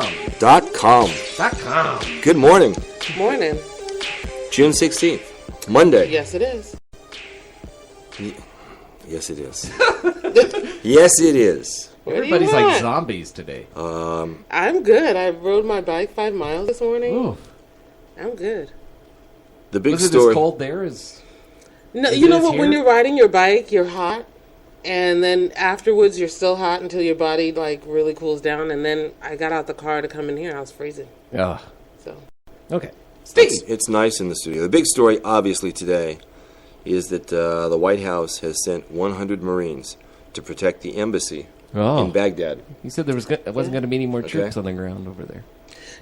AVNewsCast.com. Good morning. Good morning. June 16th, Monday. Yes, it is. Yes, it is. Yes, it is. Everybody's like zombies today. I'm good. I rode my bike 5 miles this morning. Ooh. I'm good. The big Was it story. as cold there as... No, you know what? When you're riding your bike, you're hot, and then afterwards you're still hot until your body like really cools down. And then I got out the car to come in here. I was freezing. Yeah. So. Okay. It's nice in the studio. The big story, obviously, today is that the White House has sent 100 Marines to protect the embassy in Baghdad. You said there wasn't going to be any more troops on the ground over there.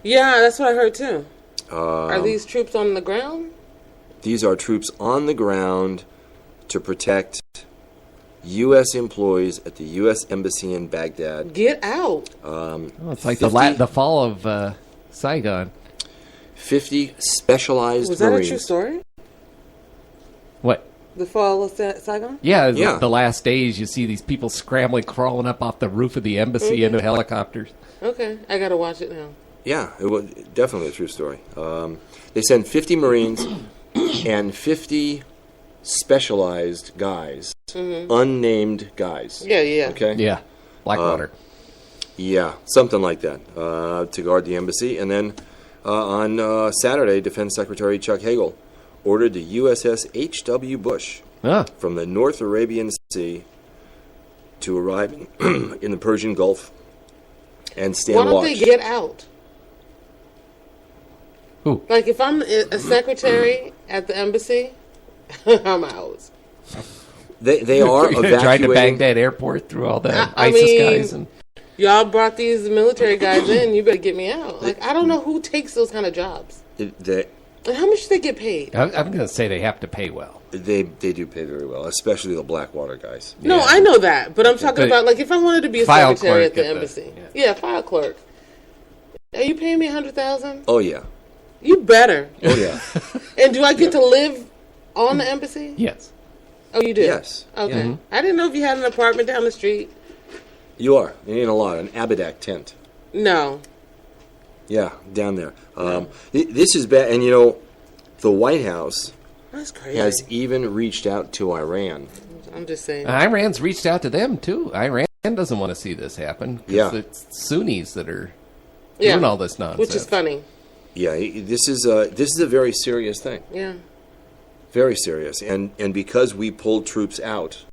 Yeah, that's what I heard too. Are these troops on the ground? These are troops on the ground to protect U.S. employees at the U.S. Embassy in Baghdad. Get out. It's like the fall of Saigon. 50 specialized Was that Marines. a true story? What? The fall of Saigon? Yeah, the last days you see these people scrambling, crawling up off the roof of the embassy into helicopters. Okay, I got to watch it now. Yeah, it was definitely a true story. They send 50 Marines and 50 specialized guys, unnamed guys. Yeah. Okay? Yeah, Blackwater. Yeah, something like that, to guard the embassy. And then on Saturday, Defense Secretary Chuck Hagel ordered the USS H.W. Bush from the North Arabian Sea to arrive in the Persian Gulf and stand watch. Why don't they get out? Who? Like, if I'm a secretary at the embassy, I'm out. They are evacuating. Trying to Baghdad airport through all the ISIS guys. And y'all brought these military guys in. You better get me out. Like, I don't know who takes those kind of jobs. And how much do they get paid? I'm going to say they have to pay well. They do pay very well, especially the Blackwater guys. No, I know that. But I'm talking about, like, if I wanted to be a secretary at the embassy. File clerk. Are you paying me $100,000? Oh, yeah. You better. Oh, yeah. And do I get to live on the embassy? Yes. Oh, you do? Yes. Okay. Mm-hmm. I didn't know if you had an apartment down the street. You are. You need a lot. An Abadak tent. No. Yeah, down there. This is bad. And, you know, the White House That's crazy. has even reached out to Iran. I'm just saying. Iran's reached out to them, too. Iran doesn't want to see this happen. Yeah. It's Sunnis that are doing all this nonsense. Which is funny. Yeah, this is a very serious thing. Yeah. Very serious. And because we pulled troops out.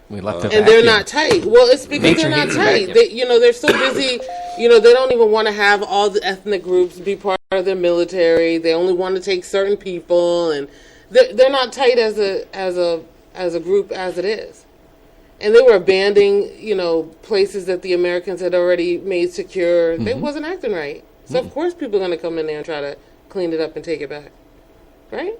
We left and they're not tight. Well, it's because they're not tight. They're so busy. They don't even want to have all the ethnic groups be part of their military. They only want to take certain people, and they're not tight as a group as it is. And they were abandoning, places that the Americans had already made secure. Mm-hmm. They wasn't acting right. So of course people are going to come in there and try to clean it up and take it back, right?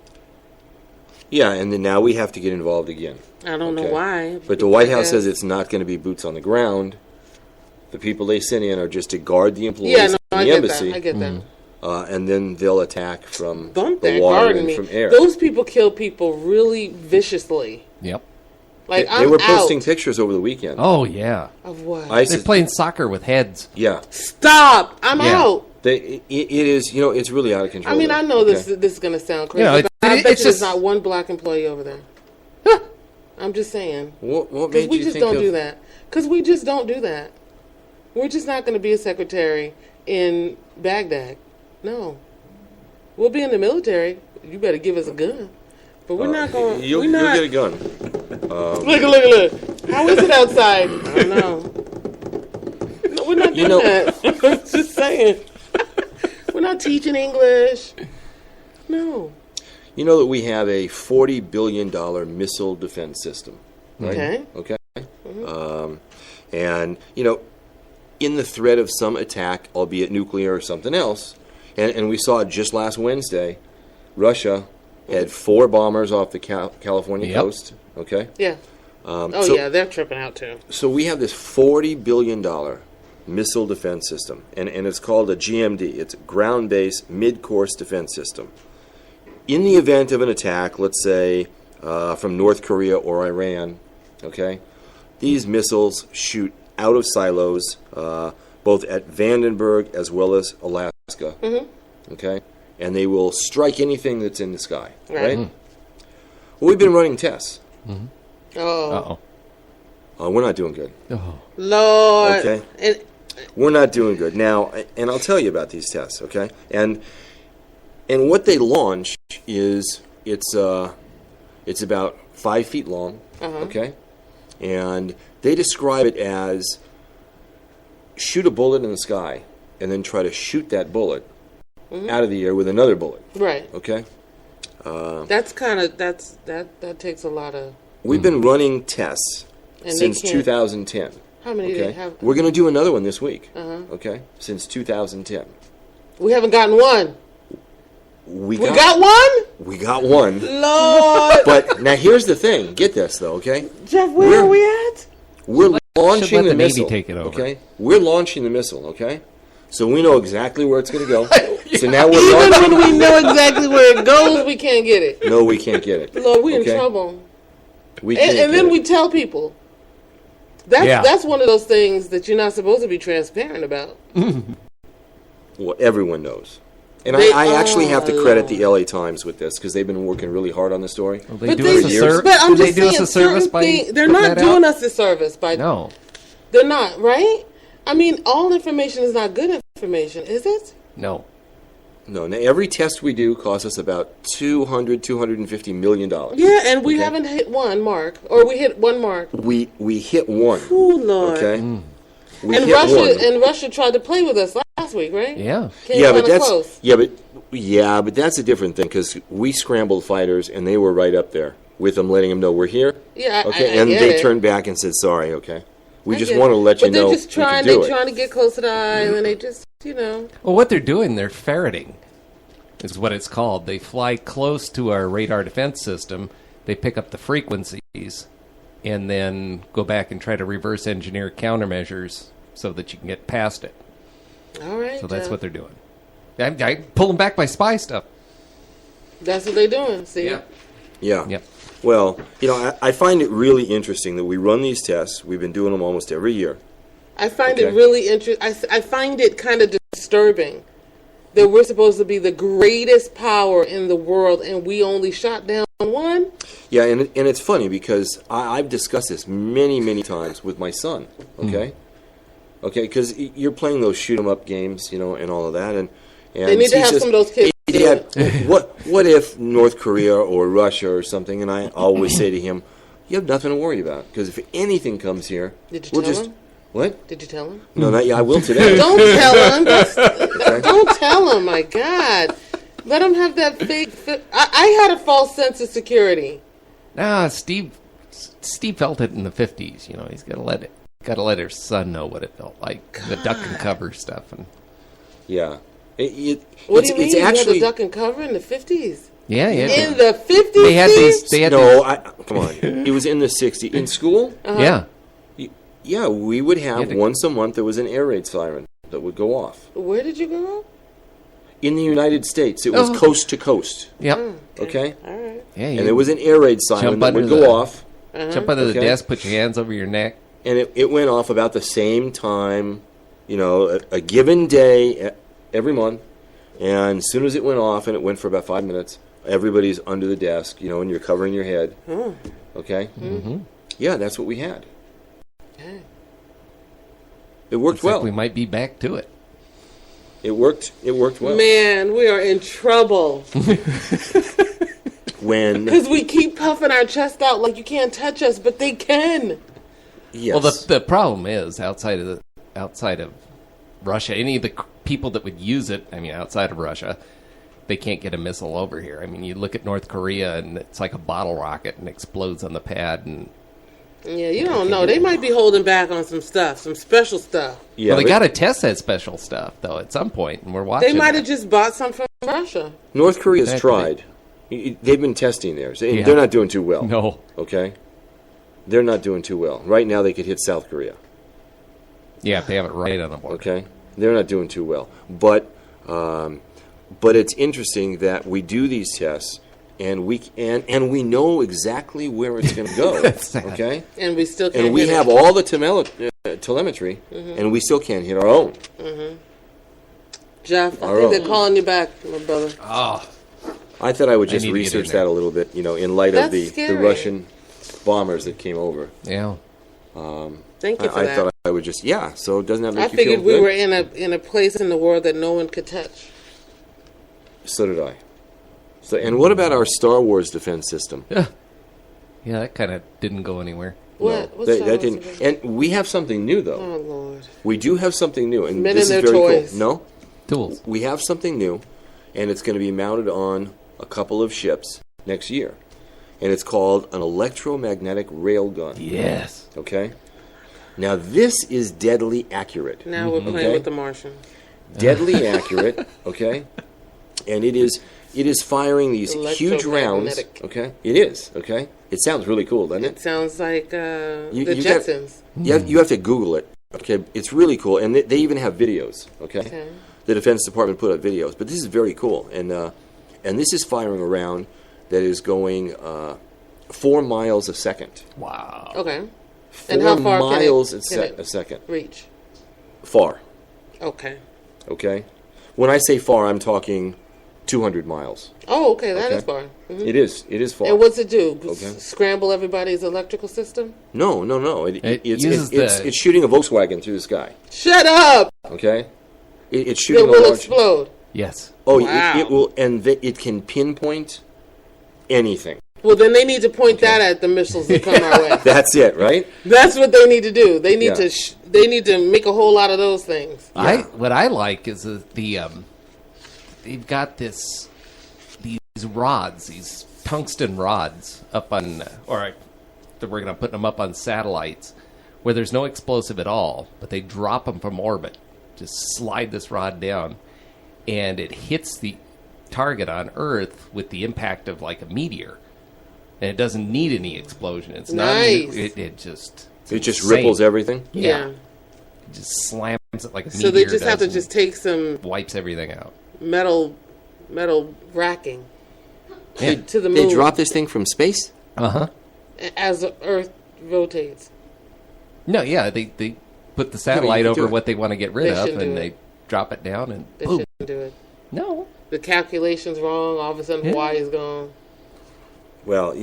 Yeah, and then now we have to get involved again. I don't know why. But the White House says it's not going to be boots on the ground. The people they send in are just to guard the employees in the embassy. I get that. And then they'll attack from the water and from air. Those people kill people really viciously. Yep. Like, they were posting pictures over the weekend. Oh, yeah. Of what? They're playing soccer with heads. Yeah. Stop! I'm out. It is, it's really out of control. I mean, I know this is going to sound crazy, but I bet there's not one black employee over there. I'm just saying. What made you think Because we just don't do that. Because we just don't do that. We're just not going to be a secretary in Baghdad. No. We'll be in the military. You better give us a gun. But we're not going to... You'll get a gun. Look. How is it outside? I don't know. No, we're not doing that. I'm just saying. We're not teaching English. No. You know that we have a $40 billion missile defense system. Right? Okay. Mm-hmm. And, in the threat of some attack, albeit nuclear or something else, and we saw it just last Wednesday, Russia had 4 bombers off the California coast. Okay? Yeah. They're tripping out too. So we have this $40 billion missile defense system, and it's called a GMD. It's a ground-based mid-course defense system. In the event of an attack, let's say from North Korea or Iran, okay, these missiles shoot out of silos, both at Vandenberg as well as Alaska. Okay? And they will strike anything that's in the sky. Right? Well, we've been running tests. Oh. We're not doing good. Lord. Okay? We're not doing good. Now, and I'll tell you about these tests, okay? And what they launch is it's about 5 feet long, okay? And they describe it as shoot a bullet in the sky and then try to shoot that bullet out of the air with another bullet. Right. Okay? That's that takes a lot of... We've been running tests since 2010. How many do they have? We're going to do another one this week. Okay? Since 2010. We haven't gotten one. We got one? We got one. Lord. But now here's the thing. Get this, though, okay? Jeff, where are we at? We're launching the missile. Navy take it over. Okay? We're launching the missile, okay? So we know exactly where it's going to go. So now we're Even when we know exactly where it goes, we can't get it. No, we can't get it. Lord, we're in trouble. We can't and then we tell people. That's one of those things that you're not supposed to be transparent about. Well, everyone knows. And I actually have to credit the LA Times with this because they've been working really hard on the story. Well, they do us a service. But I'm just do saying, us a service by they're not doing us a service by. No, they're not, right? I mean, all information is not good information, is it? No. No. Now, every test we do costs us about $250 million. Yeah, and we haven't hit one mark, or we hit one mark. We hit one. Oh Lord. Okay. And Russia tried to play with us last week, right? Yeah. But that's a different thing because we scrambled fighters and they were right up there with them, letting them know we're here. Yeah. Okay. And they turned back and said, "Sorry, okay. We just want to let you know." But they're just trying. They're trying to get close to the island. They just, Well, what they're doing, they're ferreting, is what it's called. They fly close to our radar defense system. They pick up the frequencies, and then go back and try to reverse engineer countermeasures so that you can get past it. All right. So that's what they're doing. I pull them back by spy stuff. That's what they're doing. See. Yeah. Yep. Well, I find it really interesting that we run these tests. We've been doing them almost every year. I find it really interesting. I find it kind of disturbing that we're supposed to be the greatest power in the world and we only shot down one. Yeah, and it's funny because I've discussed this many, many times with my son, okay? Okay, because you're playing those shoot-'em-up games, and all of that. And they need to have some of those kids. Yeah, what if North Korea or Russia or something, and I always say to him, you have nothing to worry about, because if anything comes here, Did you tell him? What? Did you tell him? No, not yet. I will today. Don't tell him. Don't tell him, my God. Let him have that fake... I had a false sense of security. Steve felt it in the 50s. He's got to let his son know what it felt like. God. The duck and cover stuff. And yeah. What do you mean? You had the duck and cover in the 50s? Yeah. In the 50s? They had these. Come on. It was in the 60s. In school? Yeah. Yeah, we would have once a month there was an air raid siren that would go off. Where did you go? In the United States. It was coast to coast. Yep. Okay? All right. Yeah, and there was an air raid siren that would go off. Jump under the desk, put your hands over your neck. And it went off about the same time, a given day every month. And as soon as it went off, and it went for about 5 minutes, everybody's under the desk, and you're covering your head. Okay? Mm-hmm. Yeah, that's what we had. Okay. It worked well. Like we might be back to it. It worked well. Man, we are in trouble. Because we keep puffing our chest out like you can't touch us, but they can. Yes. Well, the problem is outside of Russia, any of the people that would use it, outside of Russia, they can't get a missile over here. You look at North Korea, and it's like a bottle rocket and explodes on the pad. And yeah, you don't know. They might be holding back on some stuff, some special stuff. Yeah, well, they got to test that special stuff, though, at some point, and we're watching. They might have just bought some from Russia. North Korea's tried. They've been testing theirs. They're not doing too well. No. Okay? They're not doing too well. Right now, they could hit South Korea. Yeah, if they have it right on the border. Okay? They're not doing too well. But it's interesting that we do these tests, and we know exactly where it's going to go. Okay, and we still can't. And we have all the telemetry, and we still can't hit our own. Jeff, I think they're calling you back, my brother. Oh, I thought I would just research that a little bit, in light of the Russian bombers that came over. Yeah. Thank you for that. I thought I would just, so doesn't that make you feel good? I figured we were in a place in the world that no one could touch. So did I. So, and what about our Star Wars defense system? Yeah, that kind of didn't go anywhere. What? No, that didn't. And we have something new, though. Oh, Lord. We do have something new, and Men this and is their very toys. cool. No? Tools. We have something new, and it's going to be mounted on a couple of ships next year. And it's called an electromagnetic railgun. Yes. Okay? Now, this is deadly accurate. Now we're playing with the Martian. Deadly accurate, okay? And it is firing these huge rounds. Okay? It is, okay? It sounds really cool, doesn't it? It sounds like the Jetsons. You have to Google it. Okay? It's really cool. And they even have videos, okay? The Defense Department put up videos. But this is very cool. And this is firing a round that is going 4 miles a second. Wow. Okay. 4 and how far miles can a second. Reach? Far. Okay. Okay? When I say far, I'm talking 200 miles. Oh, okay. That is far. Mm-hmm. It is. It is far. And what's it do? Okay. Scramble everybody's electrical system? No. It's shooting a Volkswagen through the sky. Shut up! Okay? It's shooting It will explode. Yes. Oh, wow. It will, and it can pinpoint anything. Well, then they need to point that at the missiles that come our way. That's it, right? That's what they need to do. They need to. They need to make a whole lot of those things. Yeah. What I like is they've got these rods, these tungsten rods up on, we're going to put them up on satellites where there's no explosive at all, but they drop them from orbit. Just slide this rod down, and it hits the target on Earth with the impact of like a meteor. And it doesn't need any explosion. It's nice. Not. It just ripples everything. Yeah. It just slams it like a meteor. So they just have to just take some wipes everything out. Metal racking to the moon. They drop this thing from space. As the Earth rotates. No, yeah, they put the satellite over what they want to get rid of, and they drop it down, and they boom. shouldn't do it. No, the calculation's wrong. All of a sudden, Hawaii is gone. Well,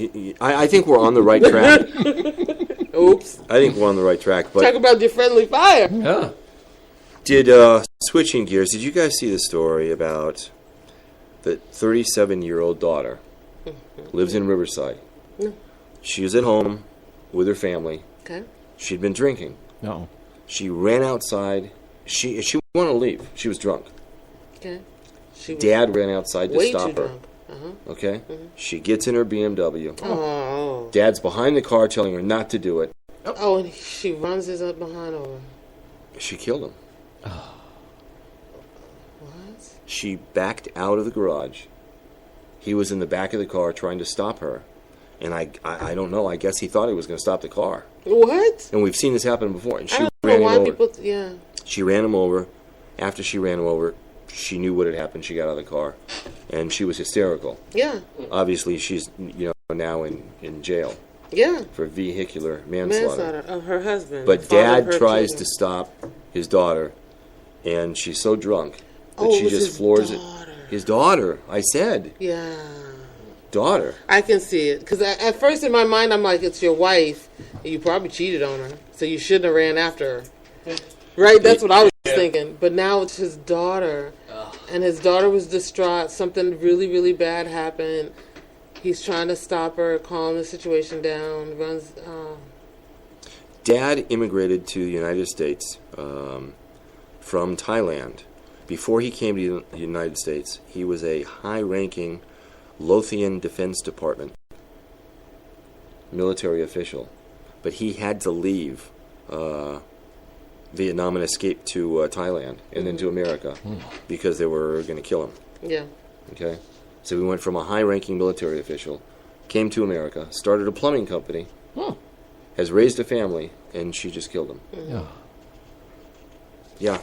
I think we're on the right track. Oops. I think we're on the right track. But talk about your friendly fire. Yeah. Switching gears, did you guys see the story about the 37-year-old daughter lives in Riverside? No. She was at home with her family. Okay. She'd been drinking. No. She ran outside. She wanted to leave. She was drunk. Okay. Dad ran outside to stop her. Drunk. Okay? She gets in her BMW. Oh. Dad's behind the car telling her not to do it. Oh, and she runs his up behind over. She killed him. Oh. What? She backed out of the garage. He was in the back of the car trying to stop her. And I don't know. I guess he thought he was going to stop the car. What? And we've seen this happen before. And she I don't ran know why him over. people... Yeah. She ran him over. After she ran him over, she knew what had happened. She got out of the car. And she was hysterical. Yeah. Obviously, she's now in jail. Yeah. For vehicular manslaughter. Of her husband. But Dad tries to stop his daughter, and she's so drunk that she just floors it. His daughter, I said. Yeah. Daughter. I can see it. Because at first in my mind, I'm like, it's your wife. And you probably cheated on her. So you shouldn't have ran after her. Right? That's what I was thinking. But now it's his daughter. And his daughter was distraught. Something really, really bad happened. He's trying to stop her, calm the situation down. Dad immigrated to the United States from Thailand. Before he came to the United States, he was a high-ranking Lothian Defense Department military official. But he had to leave Vietnam and escape to Thailand and then to America because they were going to kill him. Yeah. Okay? So we went from a high-ranking military official, came to America, started a plumbing company, has raised a family, and she just killed him. Yeah.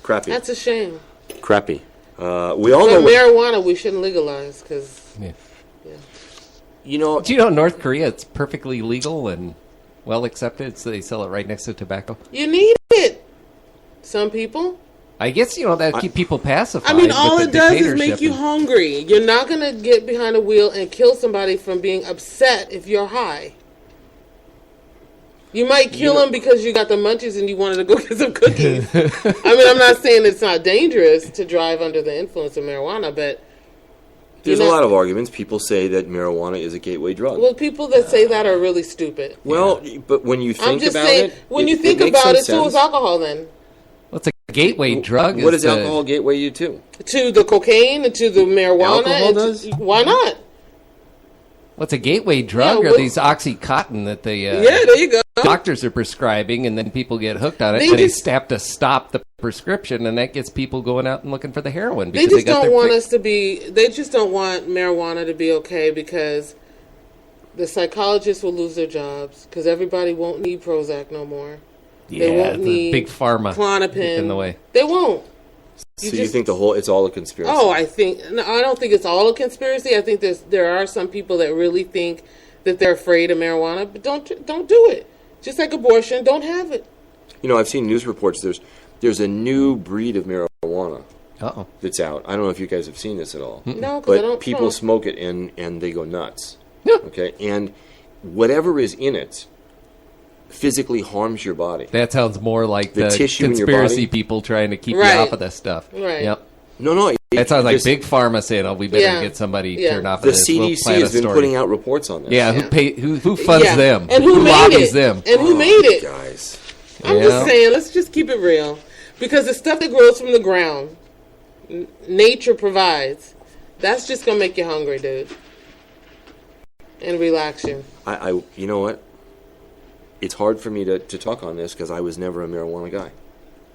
Crappy. That's a shame. Crappy. We all know marijuana we shouldn't legalize because You know, do you know in North Korea it's perfectly legal and well accepted, so they sell it right next to tobacco? You need it. Some people. I guess, that keep people pacified. I mean, all it does is make dictatorship you hungry. You're not going to get behind a wheel and kill somebody from being upset if you're high. You might kill him because you got the munchies and you wanted to go get some cookies. I mean, I'm not saying it's not dangerous to drive under the influence of marijuana, but... There's a lot of arguments. People say that marijuana is a gateway drug. Well, people that say that are really stupid. Well, but when you think about it... When you think about it, so is alcohol then. Well, it's a gateway drug. What does alcohol gateway you to? To the cocaine and to the marijuana. Alcohol does? Why not? What's a gateway drug? Or these Oxycontin that the there you go. doctors are prescribing, and then people get hooked on it, and they have to stop the prescription, and that gets people going out and looking for the heroin. They just don't want us to be... They just don't want marijuana to be okay because the psychologists will lose their jobs because everybody won't need Prozac no more. Yeah, they won't need big pharma Klonopin in the way. They won't. You think it's all a conspiracy? Oh, I don't think it's all a conspiracy. I think there are some people that really think that they're afraid of marijuana, but don't do it. Just like abortion, don't have it. I've seen news reports. There's a new breed of marijuana that's out. I don't know if you guys have seen this at all. No, because I don't. But people smoke it and they go nuts. Okay, and whatever is in it physically harms your body. That sounds more like the tissue in your conspiracy body. people trying to keep you off of this stuff. Right. Yep. No. That sounds like big pharma saying, "Oh, we better get somebody turned off of this." The CDC has been putting out reports on this. Yeah, who funds them? And who lobbies them? And who made it? Guys. I'm just saying, let's just keep it real. Because the stuff that grows from the ground, nature provides, that's just going to make you hungry, dude. And relax you. You know what? It's hard for me to talk on this because I was never a marijuana guy.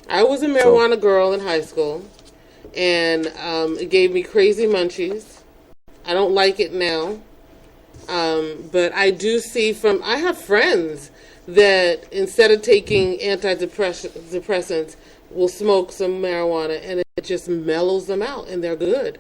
I was a marijuana girl in high school. And it gave me crazy munchies. I don't like it now. But I do see I have friends that instead of taking antidepressants will smoke some marijuana and it just mellows them out and they're good.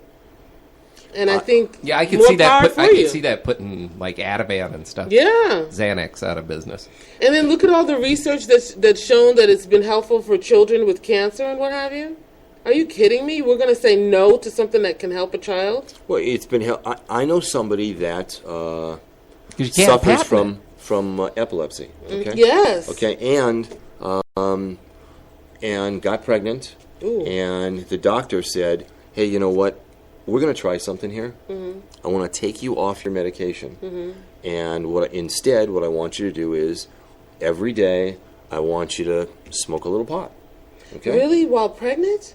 And I think I can see that. I can see that putting like Ativan and stuff. Yeah, Xanax out of business. And then look at all the research that's shown that it's been helpful for children with cancer and what have you. Are you kidding me? We're going to say no to something that can help a child? Well, it's been I know somebody that suffers from epilepsy. Okay. Yes. Okay, and got pregnant. Ooh. And the doctor said, "Hey, you know what? We're going to try something here. Mm-hmm. I want to take you off your medication. Mm-hmm. And what I want you to do is every day I want you to smoke a little pot." Okay? Really? While pregnant?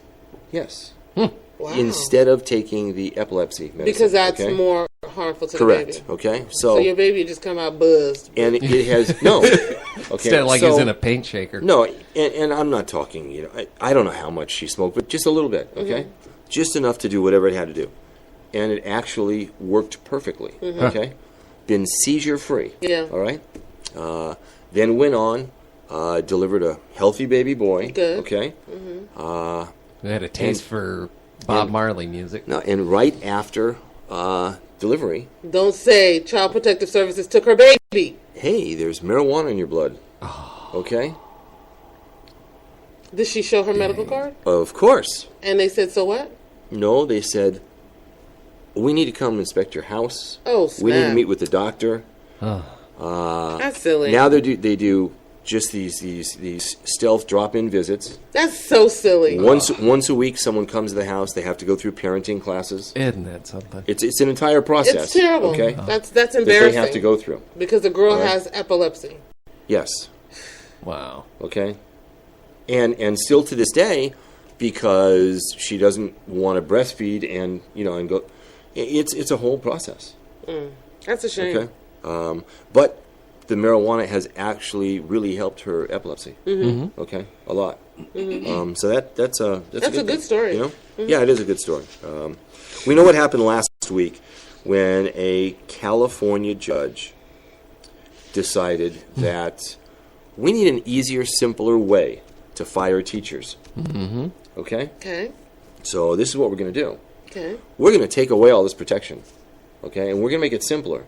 Yes. Wow. Instead of taking the epilepsy medicine. Because that's more harmful to the baby. Correct. Okay. So your baby just come out buzzed. And it has no. Okay. Instead of like he's in a paint shaker. No, and I'm not talking. I don't know how much she smoked, but just a little bit. Okay. Mm-hmm. Just enough to do whatever it had to do, and it actually worked perfectly. Mm-hmm. Okay. Been seizure free. Yeah. All right. Then went on, delivered a healthy baby boy. Good. Okay. Mm-hmm. They had a taste for Bob Marley music. No, and right after delivery. Don't say Child Protective Services took her baby. Hey, there's marijuana in your blood. Oh. Okay. Did she show her medical card? Of course. And they said, so what? No, they said, we need to come inspect your house. Oh, snap. We need to meet with the doctor. Oh. That's silly. Now they do just these stealth drop-in visits. That's so silly. Once a week, someone comes to the house. They have to go through parenting classes. Isn't that something? It's an entire process. It's terrible. Okay, that's embarrassing. That they have to go through because the girl has epilepsy. Yes. Wow. Okay. And still to this day, because she doesn't want to breastfeed and go, it's a whole process. That's a shame. Okay. But the marijuana has actually really helped her epilepsy. Mm-hmm. Okay, a lot. Mm-hmm. So that's a good story. Mm-hmm. Yeah, it is a good story. We know what happened last week when a California judge decided that we need an easier, simpler way to fire teachers. Mm-hmm. Okay? Okay. So this is what we're going to do. Okay. We're going to take away all this protection. okay? And we're going to make it simpler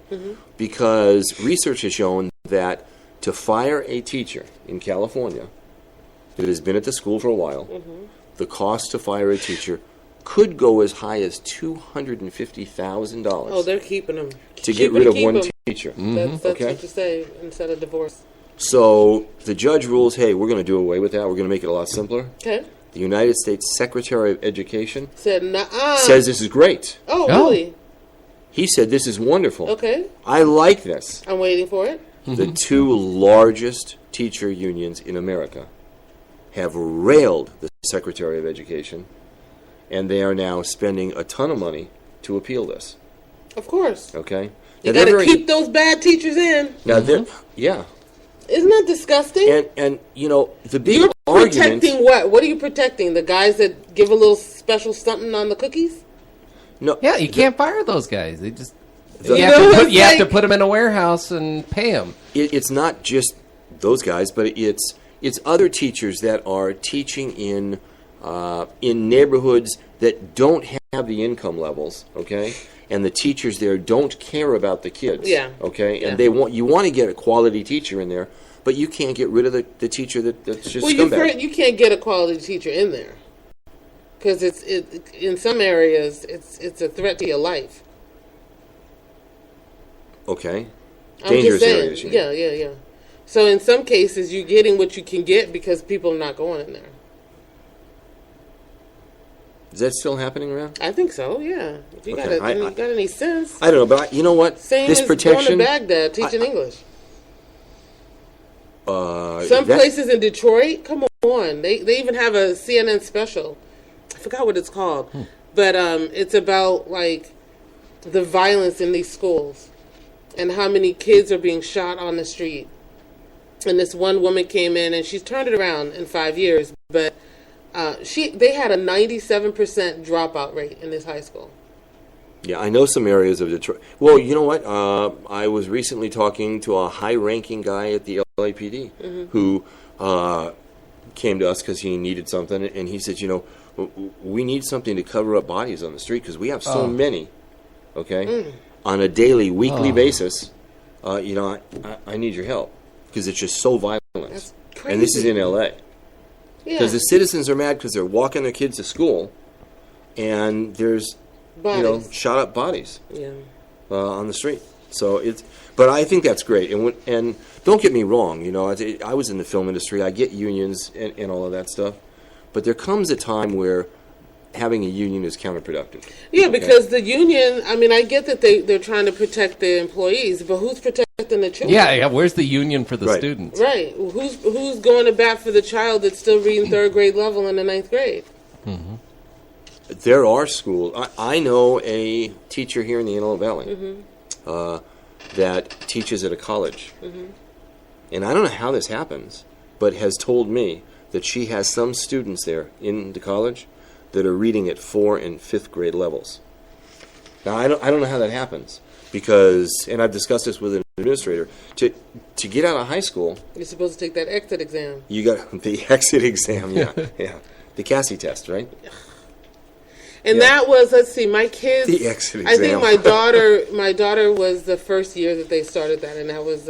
because research has shown that to fire a teacher in California that has been at the school for a while, the cost to fire a teacher could go as high as $250,000. Oh, they're keeping them. To get rid of one teacher. That's what you say instead of divorce. So the judge rules, hey, we're going to do away with that. We're going to make it a lot simpler. Okay. The United States Secretary of Education said, nuh-uh. says this is great. Oh, really? He said this is wonderful. Okay. I like this. I'm waiting for it. The two largest teacher unions in America have railed the Secretary of Education, and they are now spending a ton of money to appeal this. Of course. Okay? You got to keep those bad teachers in. Now, yeah. Isn't that disgusting? And you know, the big You're argument... protecting what? What are you protecting? The guys that give a little special something on the cookies? No. Yeah, you can't fire those guys. They just... You You have to put them in a warehouse and pay them. It's not just those guys, but it's other teachers that are teaching in neighborhoods that don't have the income levels, okay? And the teachers there don't care about the kids, okay? And you want to get a quality teacher in there, but you can't get rid of the teacher that's just scumbag. You can't get a quality teacher in there because in some areas it's a threat to your life. Okay. I'm just saying. Yeah. So in some cases, you're getting what you can get because people are not going in there. Is that still happening around? I think so. Yeah. If you got any sense. I don't know, but you know what? Same this as protection. Going to Baghdad teaching English. Some places in Detroit. Come on, they even have a CNN special. I forgot what it's called, but it's about like the violence in these schools and how many kids are being shot on the street. And this one woman came in and she's turned it around in 5 years, but they had a 97% dropout rate in this high school. Yeah, I know some areas of Detroit. Well, you know what? I was recently talking to a high-ranking guy at the LAPD who came to us because he needed something, and he said, you know, we need something to cover up bodies on the street because we have so many, okay, on a daily, weekly basis. You know, I need your help because it's just so violent. That's crazy. And this is in L.A. Because the citizens are mad because they're walking their kids to school, and there's shot up bodies on the street. So but I think that's great. And don't get me wrong, you know, I was in the film industry. I get unions and all of that stuff, but there comes a time where having a union is counterproductive. Yeah, because the union. I mean, I get that they're trying to protect the employees, but who's protecting the children? Yeah. Where's the union for the students? Right. Who's going to bat for the child that's still reading third grade level in the ninth grade? Mm-hmm. There are schools. I know a teacher here in the Antelope Valley that teaches at a college. And I don't know how this happens, but has told me that she has some students there in the college that are reading at 4th and 5th grade levels. Now, I don't know how that happens because, and I've discussed this with an administrator, to get out of high school... You're supposed to take that exit exam. You got the exit exam, yeah. The Cassie test, right? And that was, let's see, my kids... The exit exam. I think my daughter was the first year that they started that, and that was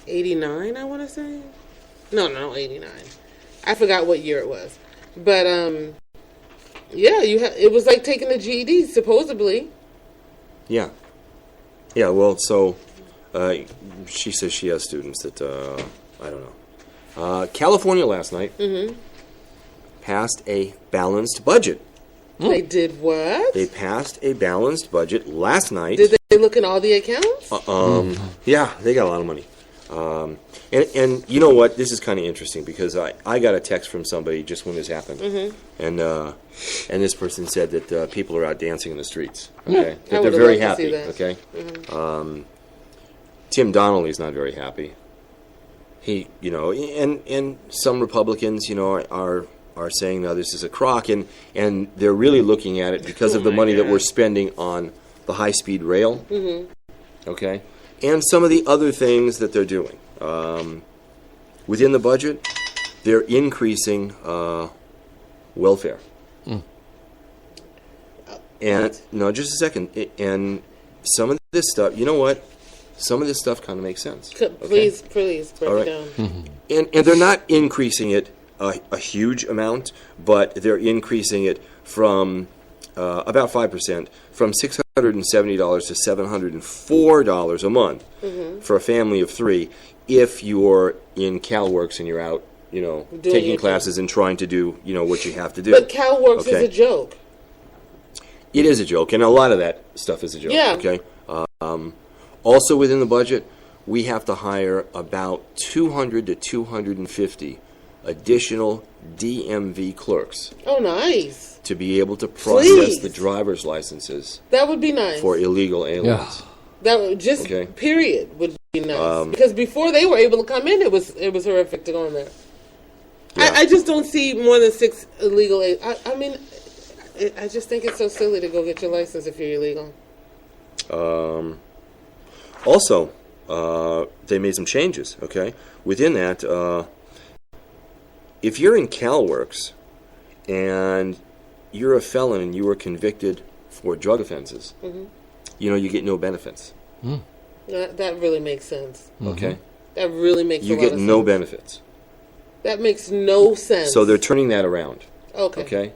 89, I want to say. No, 89. I forgot what year it was. But, it was like taking a GED, supposedly. Yeah. Yeah, well, so she says she has students that, I don't know. California last night passed a balanced budget. They did what? They passed a balanced budget last night. Did they look in all the accounts? Yeah, they got a lot of money. And you know what? This is kind of interesting because I got a text from somebody just when this happened, and this person said that people are out dancing in the streets. Okay, that they're very happy. Okay, Tim Donnelly's not very happy. He, you know, and some Republicans, you know, are saying now this is a crock, and they're really looking at it because of the money that we're spending on the high-speed rail. Okay. And some of the other things that they're doing. Within the budget, they're increasing welfare. And, no, just a second. And some of this stuff, you know what? Some of this stuff kind of makes sense. Please break it down. And they're not increasing it a huge amount, but they're increasing it from about 5%, from $670 to $704 a month for a family of 3 if you're in CalWorks and you're out, taking classes and trying to do, what you have to do. But CalWorks is a joke. It is a joke, and a lot of that stuff is a joke. Yeah. Okay. Also within the budget, we have to hire about 200 to 250 additional DMV clerks. Oh, nice. To be able to process the driver's licenses. That would be nice. For illegal aliens. Yeah. That would just, period, would be nice. Because before they were able to come in, it was horrific to go in there. Yeah. I just don't see more than 6 illegal aliens. I mean, I just think it's so silly to go get your license if you're illegal. Also, they made some changes, okay? Within that, if you're in CalWorks and you're a felon and you were convicted for drug offenses, you get no benefits. That really makes sense. Okay? That really makes a lot of sense. You get no benefits. That makes no sense. So they're turning that around. Okay.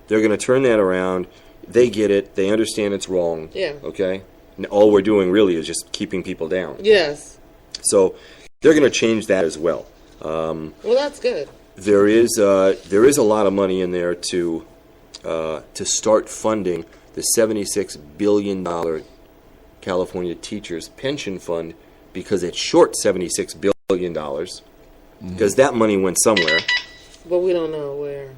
They're going to turn that around. They get it. They understand it's wrong. Yeah. Okay? And all we're doing really is just keeping people down. Yes. So they're going to change that as well. Well, that's good. There is a lot of money in there to start funding the $76 billion California Teachers Pension Fund because it's short $76 billion because that money went somewhere. But we don't know where.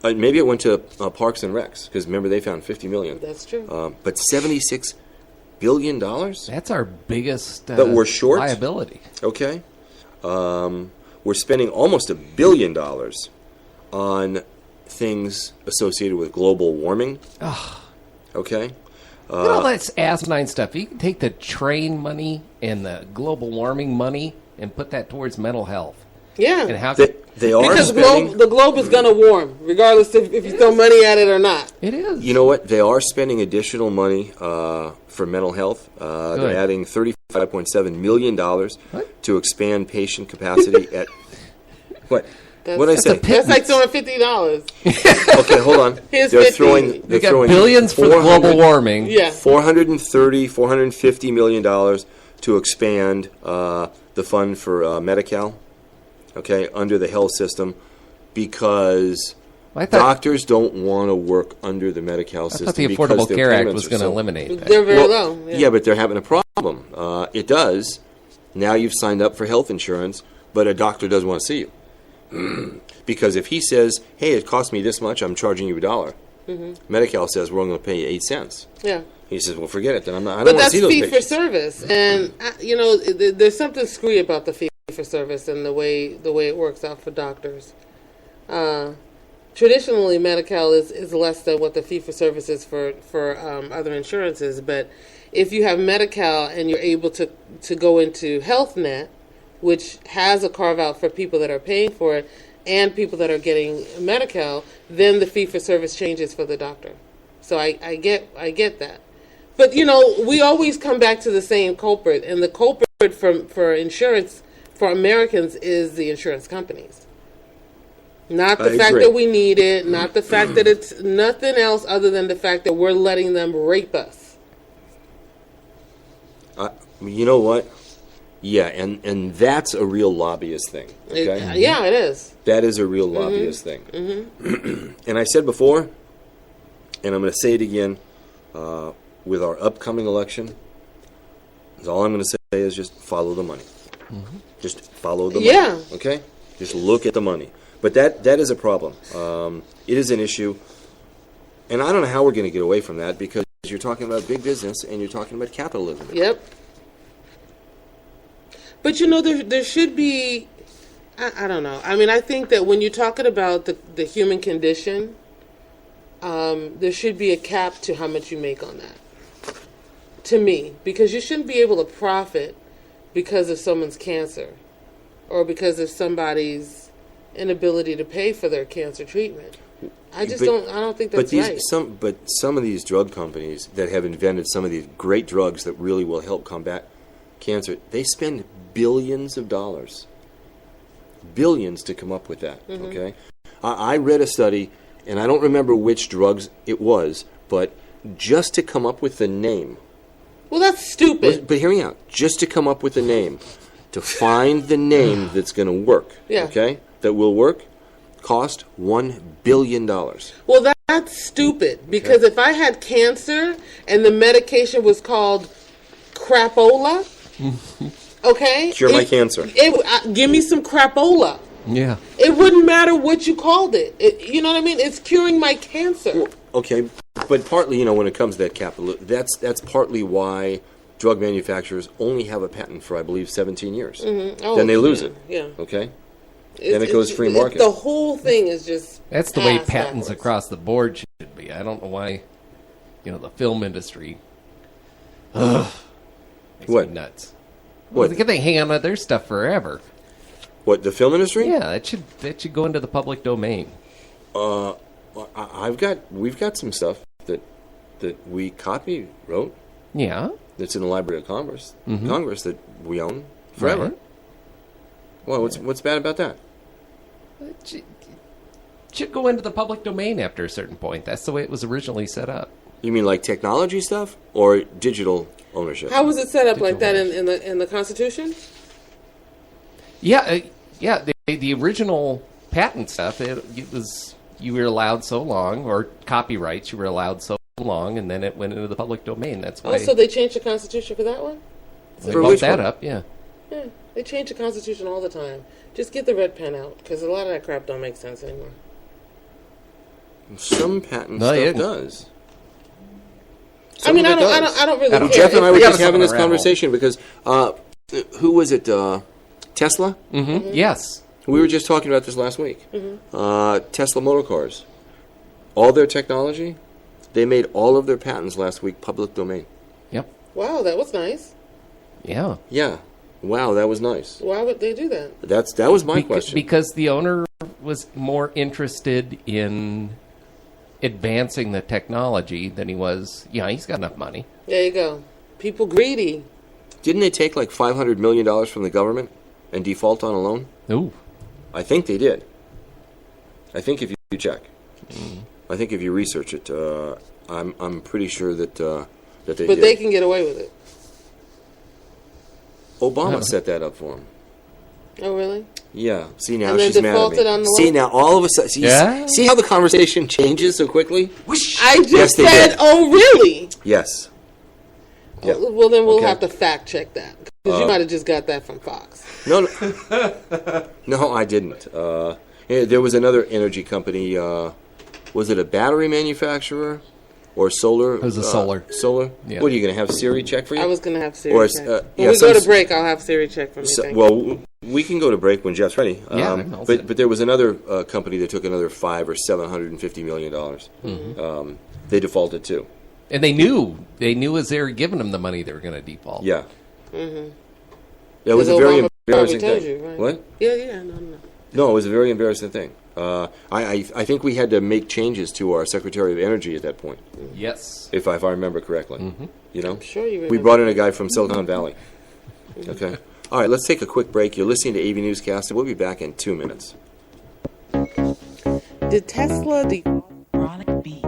Maybe it went to Parks and Recs because remember they found $50 million. That's true. But $76 billion? That's our biggest but we're short? liability. Okay. We're spending almost $1 billion on things associated with global warming. Okay. All that's asinine stuff. You can take the train money and the global warming money and put that towards mental health. Yeah. And how they are because spending... the globe is going to warm, regardless if you throw money at it or not. It is. You know what? They are spending additional money for mental health. They're adding $35.7 million to expand patient capacity at... What? What did I say? That's like throwing $50. Okay, hold on. Here's they're 50. throwing billions for global warming. Yeah. $450 million to expand the fund for Medi-Cal, okay, under the health system, because doctors don't want to work under the Medi-Cal system. I thought the Affordable Care Act was going to eliminate that. They're very low. Yeah, but they're having a problem. It does. Now you've signed up for health insurance, but a doctor doesn't want to see you. Because if he says, hey, it cost me this much, I'm charging you $1. Medi-Cal says, we're only going to pay you 8 cents. Yeah. He says, well, forget it. Then I don't want to see those patients. But that's fee-for-service. And, there's something screwy about the fee-for-service and the way it works out for doctors. Traditionally, Medi-Cal is less than what the fee-for-service is for other insurances. But if you have Medi-Cal and you're able to go into HealthNet, which has a carve-out for people that are paying for it and people that are getting Medi-Cal, then the fee-for-service changes for the doctor. So I get that. But, we always come back to the same culprit, and the culprit for insurance for Americans is the insurance companies. Not the fact that we need it, not the fact that it's nothing else other than the fact that we're letting them rape us. You know what? Yeah, and that's a real lobbyist thing. Okay? Yeah, it is. That is a real lobbyist thing. And I said before, and I'm going to say it again, with our upcoming election, all I'm going to say is just follow the money. Just follow the money. Okay? Just look at the money. But that is a problem. It is an issue. And I don't know how we're going to get away from that because you're talking about big business and you're talking about capitalism. Yep. But, there should be, I don't know. I mean, I think that when you're talking about the human condition, there should be a cap to how much you make on that. To me. Because you shouldn't be able to profit because of someone's cancer or because of somebody's inability to pay for their cancer treatment. I don't think that's right. Some of these drug companies that have invented some of these great drugs that really will help combat cancer, they spend billions of dollars. Billions to come up with that, okay? I read a study, and I don't remember which drugs it was, but just to come up with the name. Well, that's stupid. But hear me out. Just to come up with a name, to find the name that's going to work, okay, that will work, cost $1 billion. Well, that's stupid, because if I had cancer and the medication was called crapola, okay? Cure my cancer. Give me some crapola. Yeah. It wouldn't matter what you called it. You know what I mean? It's curing my cancer. Well, okay, but partly, when it comes to that capital, that's partly why drug manufacturers only have a patent for, I believe, 17 years. Then they lose it. Yeah. Okay? Then it goes free market. The whole thing is just That's the way patents across the board should be. I don't know why, the film industry makes me nuts. Well, they hang on to their stuff forever. What, the film industry? Yeah, that should go into the public domain. We've got some stuff that we wrote. Yeah. That's in the Library of Congress that we own forever. Right. Well, what's bad about that? It should go into the public domain after a certain point. That's the way it was originally set up. You mean like technology stuff or digital ownership? How was it set up like that in the Constitution? Yeah, the original patent stuff, it was you were allowed so long, or copyrights, you were allowed so long, and then it went into the public domain. That's why. Oh, so they changed the Constitution for that one? They bumped that up, yeah. Yeah, they change the Constitution all the time. Just get the red pen out, because a lot of that crap don't make sense anymore. Some patent stuff does. I mean, I don't really care. Jeff and I were just having this conversation because who was it? Tesla? Mm-hmm. Yes. We were just talking about this last week. Tesla motor cars. All their technology, they made all of their patents last week public domain. Yep. Wow, that was nice. Yeah. Yeah. Wow, that was nice. Why would they do that? That was my question. Because the owner was more interested in advancing the technology than he was. Yeah, he's got enough money. There you go. People greedy. Didn't they take like $500 million from the government and default on a loan? Ooh. I think they did. I think if you check. I think if you research it, I'm pretty sure that they did. But they can get away with it. Obama set that up for him. Oh, really? Yeah. See, now and she's mad at me. On the see, loan? now all of a sudden, see how the conversation changes so quickly? Whoosh. I just said, oh, really? Yes. Yep. Well, then we'll have to fact check that. Because you might have just got that from Fox. No, I didn't. There was another energy company. Was it a battery manufacturer or solar? It was a solar. Solar? Yeah. What, are you going to have Siri check for you? I was going to have Siri check. When we go to break, I'll have Siri check for me. Well, we can go to break when Jeff's ready. But there was another company that took another $500 or $750 million. Mm-hmm. They defaulted too. And they knew as they were giving them the money, they were going to default. Yeah. Mm-hmm. That was a very embarrassing thing. You, right? What? Yeah, no, it was a very embarrassing thing. I think we had to make changes to our Secretary of Energy at that point. Yes. If I remember correctly. Mm-hmm. You know? I'm sure you remember. We brought in a guy from Silicon Valley. Okay. All right, let's take a quick break. You're listening to AVNewsCast, and we'll be back in 2 minutes. Did Tesla Chronic Beats.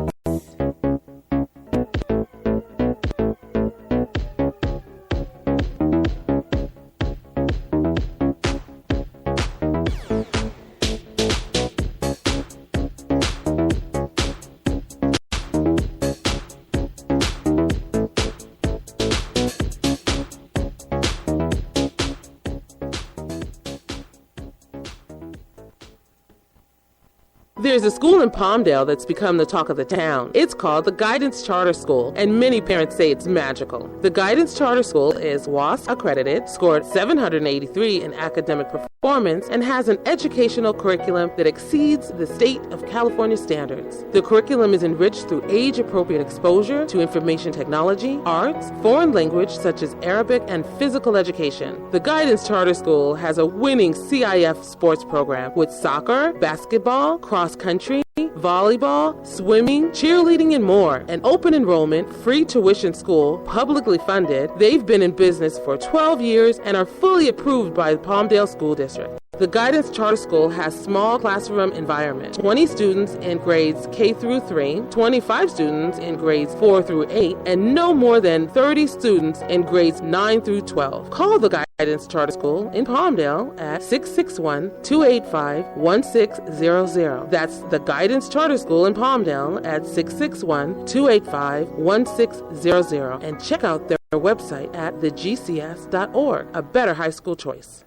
There's a school in Palmdale that's become the talk of the town. It's called the Guidance Charter School, and many parents say it's magical. The Guidance Charter School is WASP accredited, scored 783 in academic performance, and has an educational curriculum that exceeds the state of California standards. The curriculum is enriched through age-appropriate exposure to information technology, arts, foreign language such as Arabic, and physical education. The Guidance Charter School has a winning CIF sports program with soccer, basketball, cross-country, volleyball, swimming, cheerleading, and more. An open enrollment, free tuition school, publicly funded. They've been in business for 12 years and are fully approved by the Palmdale School District. The Guidance Charter School has small classroom environment, 20 students in grades K through 3, 25 students in grades 4 through 8, and no more than 30 students in grades 9 through 12. Call the Guidance Charter School in Palmdale at 661-285-1600. That's the Guidance Charter School in Palmdale at 661-285-1600. And check out their website at thegcs.org. A better high school choice.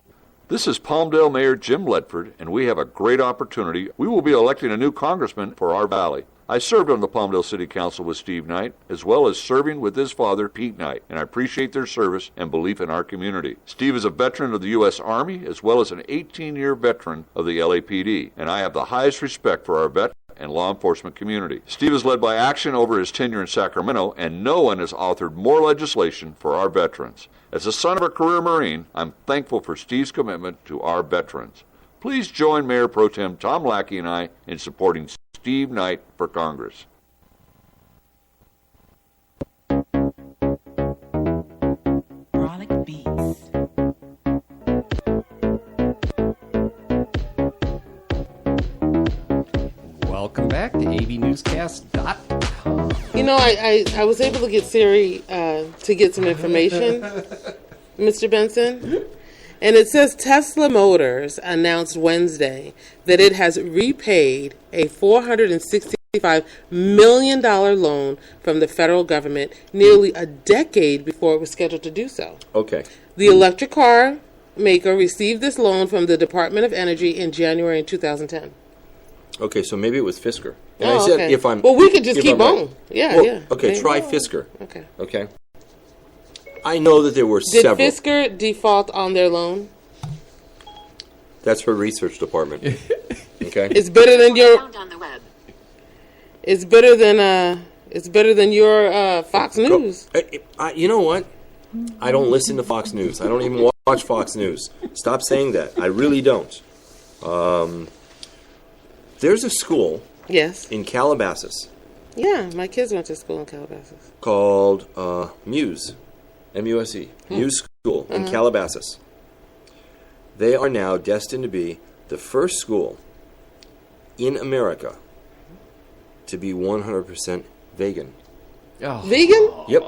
This is Palmdale Mayor Jim Ledford, and we have a great opportunity. We will be electing a new congressman for our valley. I served on the Palmdale City Council with Steve Knight, as well as serving with his father, Pete Knight, and I appreciate their service and belief in our community. Steve is a veteran of the U.S. Army, as well as an 18-year veteran of the LAPD, and I have the highest respect for our vet and law enforcement community. Steve has led by action over his tenure in Sacramento, and no one has authored more legislation for our veterans. As the son of a career Marine, I'm thankful for Steve's commitment to our veterans. Please join Mayor Pro Tem Tom Lackey and I in supporting Steve Knight for Congress. Welcome back to AVNewsCast.com. You know, I was able to get Siri to get some information, Mr. Benson. And it says Tesla Motors announced Wednesday that it has repaid a $465 million loan from the federal government nearly a decade before it was scheduled to do so. Okay. The electric car maker received this loan from the Department of Energy in January in 2010. Okay, so maybe it was Fisker. And I said, okay. If I'm... Well, we could just keep on. Right. Yeah, well, yeah. Okay, maybe. try Fisker. Okay. Okay. I know that there were Did several. Did Fisker default on their loan? That's her research department. Okay. It's better than your... Found on the web. It's better than your Fox News. You know what? I don't listen to Fox News. I don't even watch Fox News. Stop saying that. I really don't. There's a school in Calabasas. Yeah, my kids went to school in Calabasas. Called Muse, M-U-S-E, Muse School in Calabasas. They are now destined to be the first school in America to be 100% vegan. Oh. Vegan? Yep.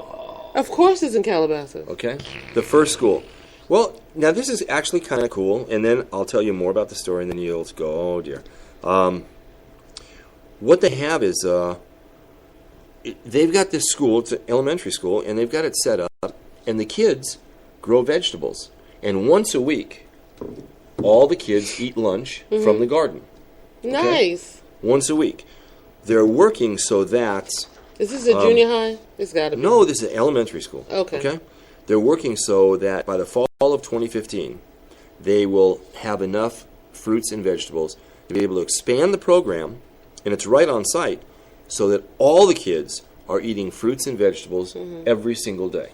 Of course it's in Calabasas. Okay. The first school. Well, now this is actually kind of cool, and then I'll tell you more about the story, and then you'll go, oh dear. What they have is they've got this school, it's an elementary school, and they've got it set up, and the kids grow vegetables. And once a week, all the kids eat lunch from the garden. Okay? Nice. Once a week. They're working so that... Is this a junior high? It's got to be. No, this is elementary school. Okay. They're working so that by the fall of 2015, they will have enough fruits and vegetables to be able to expand the program, and it's right on site, so that all the kids are eating fruits and vegetables every single day.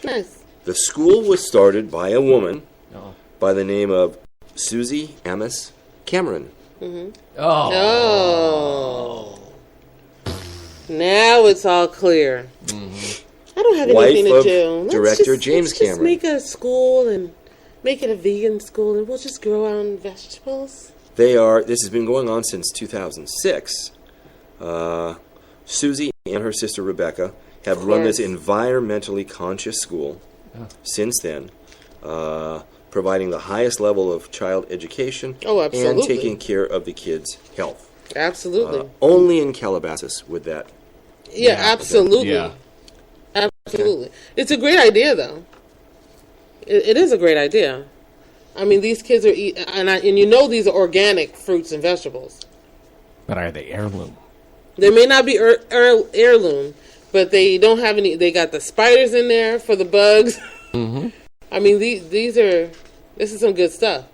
Nice. The school was started by a woman by the name of Susie Amos Cameron. Oh. Now it's all clear. I don't have anything to do. Director James let's Cameron. Just make a school and make it a vegan school, and we'll just grow our own vegetables. This has been going on since 2006. Susie and her sister Rebecca have run this environmentally conscious school since then, providing the highest level of child education and taking care of the kids' health. Absolutely. Only in Calabasas with that. Yeah, absolutely. Yeah. Absolutely. Okay. It's a great idea, though. It is a great idea. I mean, these kids are eating, and you know these are organic fruits and vegetables. But are they heirloom? They may not be heirloom, but they don't have any. They got the spiders in there for the bugs. I mean, this is some good stuff.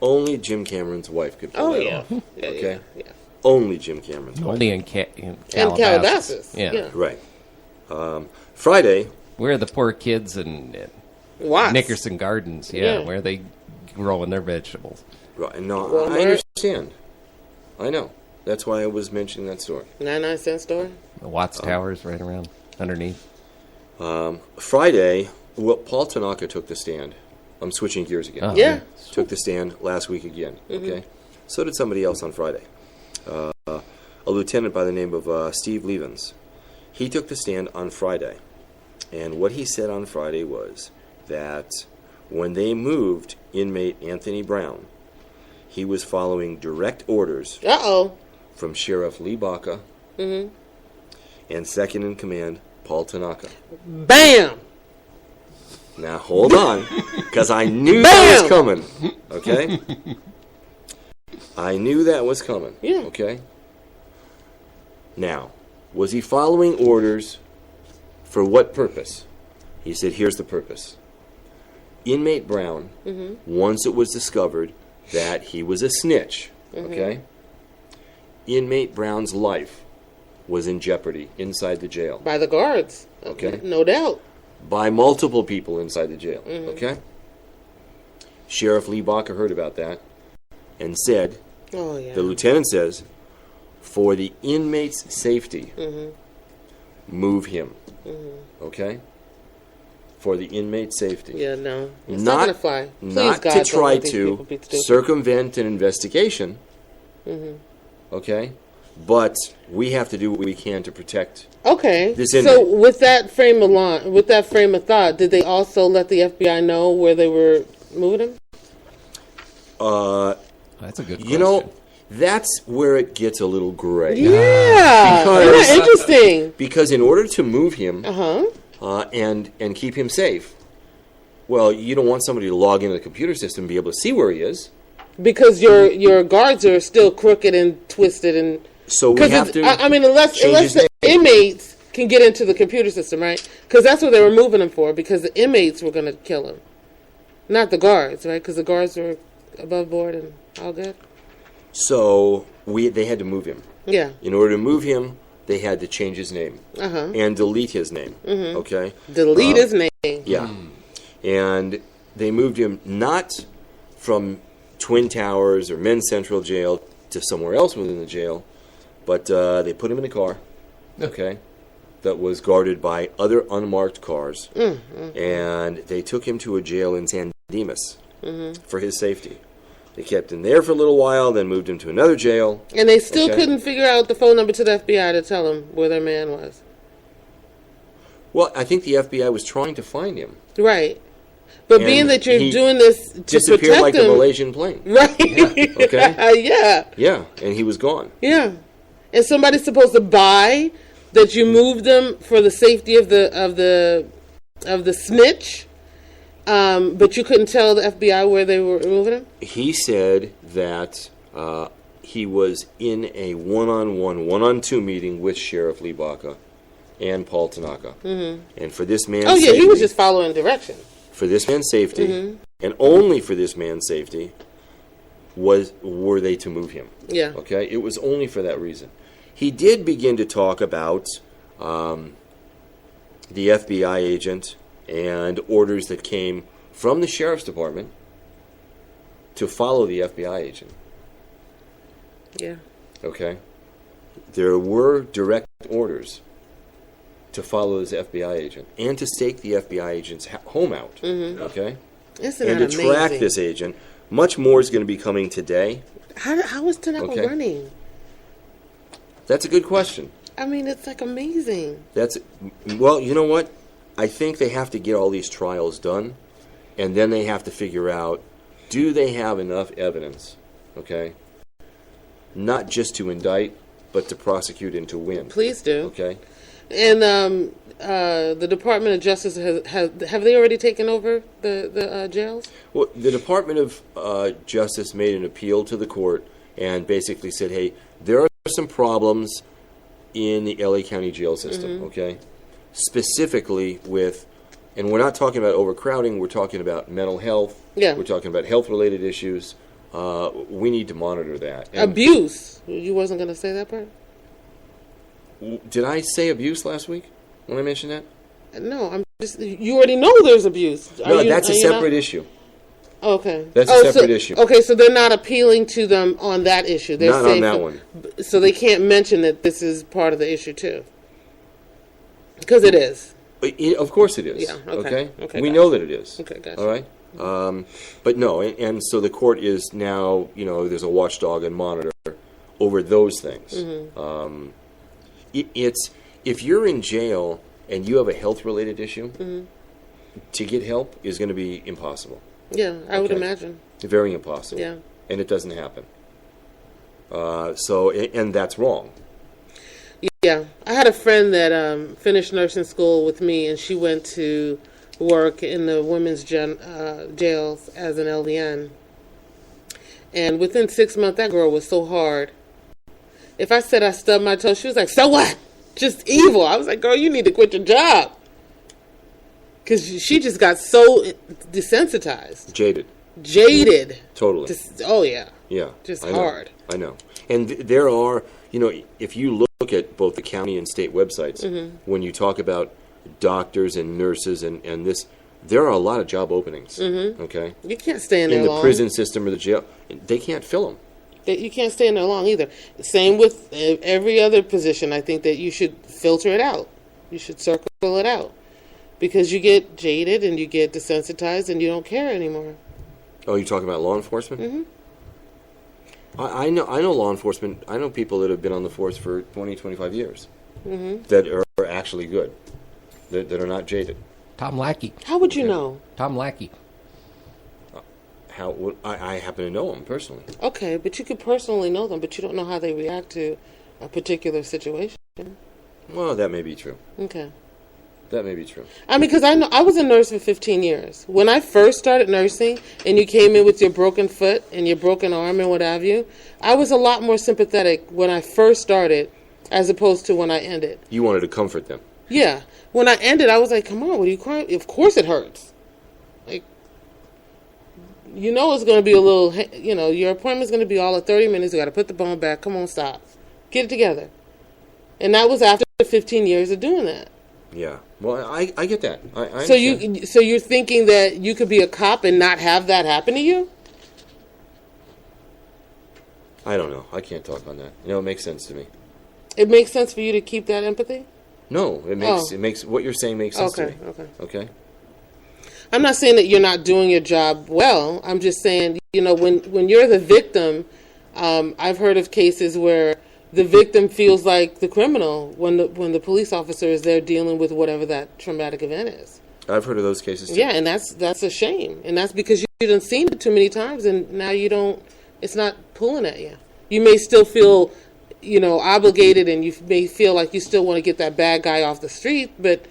Only Jim Cameron's wife could pull that off. Okay? Yeah. Only Jim Cameron's wife. Only in Calabasas. And Calabasas. Yeah. Right. Friday. Where are the poor kids in Nickerson Gardens? Yeah, where are they growing their vegetables? Right. No, I understand. I know. That's why I was mentioning that story. 99-cent store? The Watts Tower's right around underneath. Friday, Paul Tanaka took the stand. I'm switching gears again. Oh, Yeah. Took the stand last week again. Okay. So did somebody else on Friday. A lieutenant by the name of Steve Levens. He took the stand on Friday. And what he said on Friday was that when they moved inmate Anthony Brown, he was following direct orders from Sheriff Lee Baca and second in command, Paul Tanaka. Bam! Now, hold on, because I knew that was coming, okay? I knew that was coming, okay? Now, was he following orders for what purpose? He said, here's the purpose. Inmate Brown, once it was discovered that he was a snitch, okay? Inmate Brown's life was in jeopardy inside the jail. By the guards. Okay. No doubt. By multiple people inside the jail, okay? Sheriff Lee Baca heard about that and said, the lieutenant says, for the inmate's safety, move him, okay? For the inmate's safety. Yeah, no. It's not going to fly. Please, not God, to try to circumvent an investigation, okay? But we have to do what we can to protect this inmate. So with that frame of thought, did they also let the FBI know where they were moving him? That's a good question. You know, that's where it gets a little gray. Yeah. Isn't that interesting? Because in order to move him and keep him safe, well, you don't want somebody to log into the computer system and be able to see where he is. Because your guards are still crooked and twisted and... So we have to. I mean, unless the inmates can get into the computer system, right? Because that's what they were moving him for. Because the inmates were going to kill him, not the guards, right? Because the guards were above board and all good. So they had to move him. Yeah. In order to move him, they had to change his name and delete his name. Okay. Delete his name. Yeah. And they moved him not from Twin Towers or Men's Central Jail to somewhere else within the jail. But they put him in a car, okay, that was guarded by other unmarked cars. And they took him to a jail in San Dimas for his safety. They kept him there for a little while, then moved him to another jail. And they still couldn't figure out the phone number to the FBI to tell him where their man was. Well, I think the FBI was trying to find him. Right. But being that you're doing this to disappeared protect like him, a Malaysian plane. Right. Yeah. Okay. Yeah, and he was gone. Yeah. And somebody's supposed to buy that you moved them for the safety of the snitch, but you couldn't tell the FBI where they were moving him? He said that he was in a one-on-two meeting with Sheriff Lee Baca and Paul Tanaka. And for this man's safety, he was just following direction. For this man's safety, and only for this man's safety, were they to move him. Yeah. Okay? It was only for that reason. He did begin to talk about the FBI agent and orders that came from the sheriff's department to follow the FBI agent. Yeah. Okay? There were direct orders to follow this FBI agent and to stake the FBI agent's home out. Okay? Isn't and that to amazing? track this agent. Much more is going to be coming today. How is Tanaka running? That's a good question. I mean, it's like amazing. Well, you know what? I think they have to get all these trials done, and then they have to figure out, do they have enough evidence, okay? Not just to indict, but to prosecute and to win. Please do. Okay? And the Department of Justice, have they already taken over the jails? Well, the Department of Justice made an appeal to the court and basically said, hey, there are some problems in the LA County jail system, okay? Specifically with, and we're not talking about overcrowding, we're talking about mental health. Yeah. We're talking about health-related issues. We need to monitor that. And abuse. You wasn't going to say that part? Did I say abuse last week when I mentioned that? No, I'm just. You already know there's abuse. No, that's a separate issue. Okay. That's a separate issue. Okay, so they're not appealing to them on that issue. They're not on that one. So they can't mention that this is part of the issue too. Because it is. Of course it is. Yeah. Okay. We know that it is. Okay. Gotcha. All right. But no, and so the court is now, there's a watchdog and monitor over those things. Mm-hmm. It's if you're in jail and you have a health-related issue, mm-hmm. to get help is going to be impossible. Yeah, I would imagine. Very impossible. Yeah. And it doesn't happen. And that's wrong. Yeah. I had a friend that finished nursing school with me, and she went to work in the women's jails as an LVN. And within 6 months, that girl was so hard. If I said I stubbed my toe, she was like, so what? Just evil. I was like, girl, you need to quit your job. Because she just got so desensitized. Jaded. Totally. Oh, yeah. Yeah. Just hard. I know. And there are, if you look at both the county and state websites, mm-hmm. when you talk about doctors and nurses and this, there are a lot of job openings. Mm-hmm. Okay? You can't stay in there long. In the prison system or the jail. They can't fill them. You can't stay in there long either. Same with every other position. I think that you should filter it out. You should circle it out. Because you get jaded and you get desensitized and you don't care anymore. Oh, you're talking about law enforcement? Mm-hmm. I know law enforcement. I know people that have been on the force for 20, 25 years mm-hmm. that are actually good, that are not jaded. Tom Lackey. How would you know? Tom Lackey. I happen to know them personally. Okay, but you could personally know them, but you don't know how they react to a particular situation. Well, that may be true. Okay. That may be true. I mean, because I was a nurse for 15 years. When I first started nursing and you came in with your broken foot and your broken arm and what have you, I was a lot more sympathetic when I first started as opposed to when I ended. You wanted to comfort them. Yeah. When I ended, I was like, come on, what are you crying? Of course it hurts. Like, it's going to be a little, your appointment's going to be all of 30 minutes. You got to put the bone back. Come on, stop. Get it together. And that was after 15 years of doing that. Yeah. Well, I get that. I so you're thinking that you could be a cop and not have that happen to you? I don't know. I can't talk on that. It makes sense to me. It makes sense for you to keep that empathy? No, it makes what you're saying makes sense to me. Okay. I'm not saying that you're not doing your job well. I'm just saying, when you're the victim, I've heard of cases where the victim feels like the criminal when the police officer is there dealing with whatever that traumatic event is. I've heard of those cases too. Yeah, and that's a shame. And that's because you done seen it too many times and now it's not pulling at you. You may still feel, obligated and you may feel like you still want to get that bad guy off the street, but,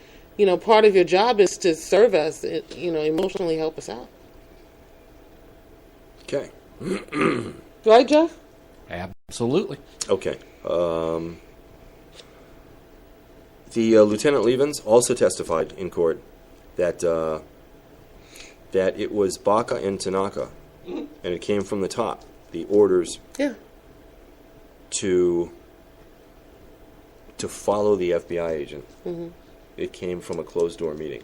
part of your job is to serve us, emotionally help us out. Okay. Right, Jeff? Absolutely. Okay. The Lieutenant Levens also testified in court that it was Baca and Tanaka, and it came from the top. The orders to follow the FBI agent. Mm-hmm. It came from a closed-door meeting.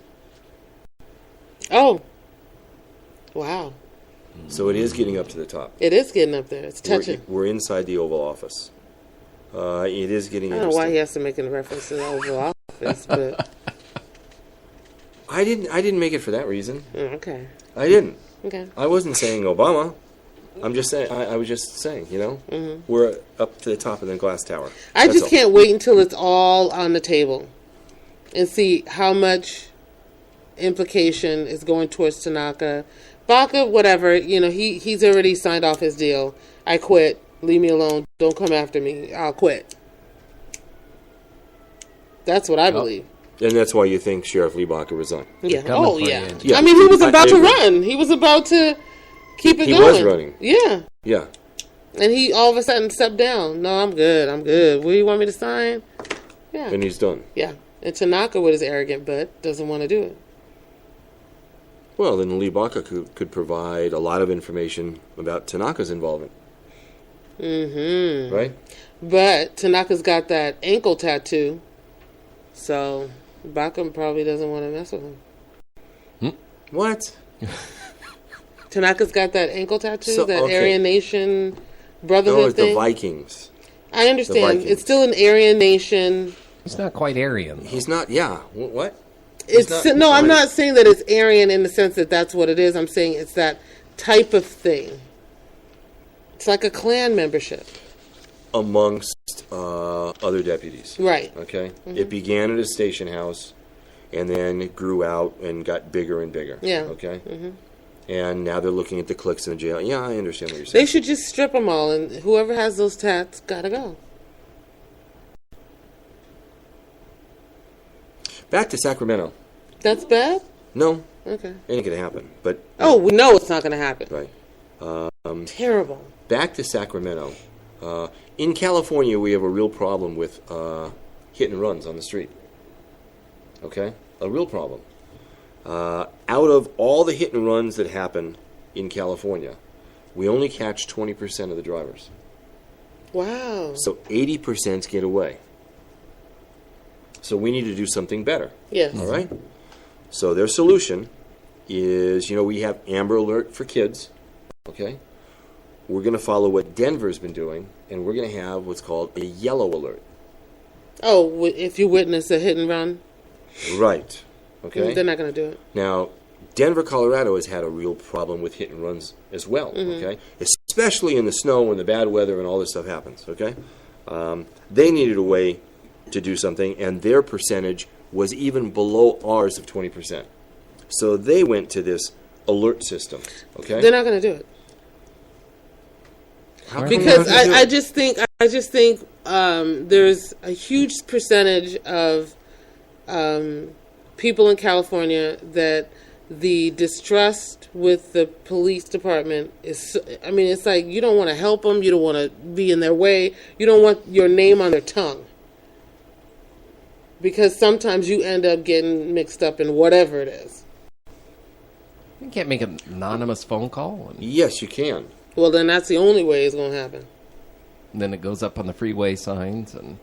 Oh. Wow. So it is getting up to the top. It is getting up there. It's touching. We're inside the Oval Office. It is getting interesting. I don't know why he has to make a reference to the Oval Office, but I didn't make it for that reason. Okay. I didn't. Okay. I wasn't saying Obama. I'm just saying. I was just saying. Mm-hmm. We're up to the top of the glass tower. I just can't wait until it's all on the table, and see how much implication is going towards Tanaka. Baca, whatever, he's already signed off his deal. I quit. Leave me alone. Don't come after me. I'll quit. That's what I believe. And that's why you think Sheriff Lee Baca resigned. Yeah. Yeah. I mean, he was about to run. He was about to keep it going. He was running. Yeah. Yeah. And he all of a sudden stepped down. No, I'm good. Where do you want me to sign? Yeah. And he's done. Yeah. And Tanaka, with his arrogant butt, doesn't want to do it. Well, then Lee Baca could provide a lot of information about Tanaka's involvement. Mm-hmm. Right? But Tanaka's got that ankle tattoo, so Baca probably doesn't want to mess with him. What? Tanaka's got that ankle tattoo, Aryan Nation Brotherhood it's thing. the Vikings. I understand. It's still an Aryan Nation. He's not quite Aryan. He's not, What? I'm not saying that it's Aryan in the sense that that's what it is. I'm saying it's that type of thing. It's like a clan membership. Amongst other deputies. Right. Okay? Mm-hmm. It began at a station house, and then it grew out and got bigger and bigger. Yeah. Okay? Mm-hmm. And now they're looking at the cliques in the jail. Yeah, I understand what you're saying. They should just strip them all, and whoever has those tats gotta go. Back to Sacramento. That's bad? No. Okay. Ain't gonna happen. But we know it's not gonna happen. Right. Terrible. Back to Sacramento. In California, we have a real problem with hit and runs on the street. Okay? A real problem. Out of all the hit and runs that happen in California, we only catch 20% of the drivers. Wow. So 80% get away. So we need to do something better. Yes. All right? So their solution is, we have Amber Alert for kids. Okay? We're going to follow what Denver's been doing, and we're going to have what's called a yellow alert. Oh, if you witness a hit and run? Right. Okay? They're not going to do it. Now, Denver, Colorado has had a real problem with hit and runs as well, okay? Especially in the snow when the bad weather and all this stuff happens, okay? They needed a way to do something, and their percentage was even below ours of 20%. So they went to this alert system, okay? They're not going to do it. Because I just think there's a huge percentage of people in California that the distrust with the police department is, it's like you don't want to help them, you don't want to be in their way, you don't want your name on their tongue. Because sometimes you end up getting mixed up in whatever it is. You can't make an anonymous phone call? Yes, you can. Well, then that's the only way it's going to happen. And then it goes up on the freeway signs and...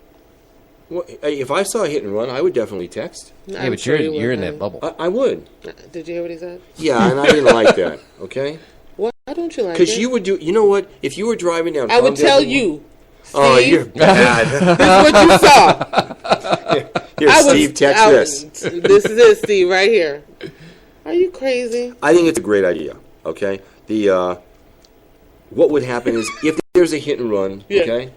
Well, if I saw a hit and run, I would definitely text. Yeah, but you're in that bubble. I would. Did you hear what he said? Yeah, and I didn't like that, okay? Why don't you like it? Because you would do... You know what? If you were driving down... I would tell you, Steve. Oh, you're bad. This is what you saw. Here, Steve, text this. This is it, Steve, right here. Are you crazy? I think it's a great idea, okay? What would happen is if there's a hit and run, okay,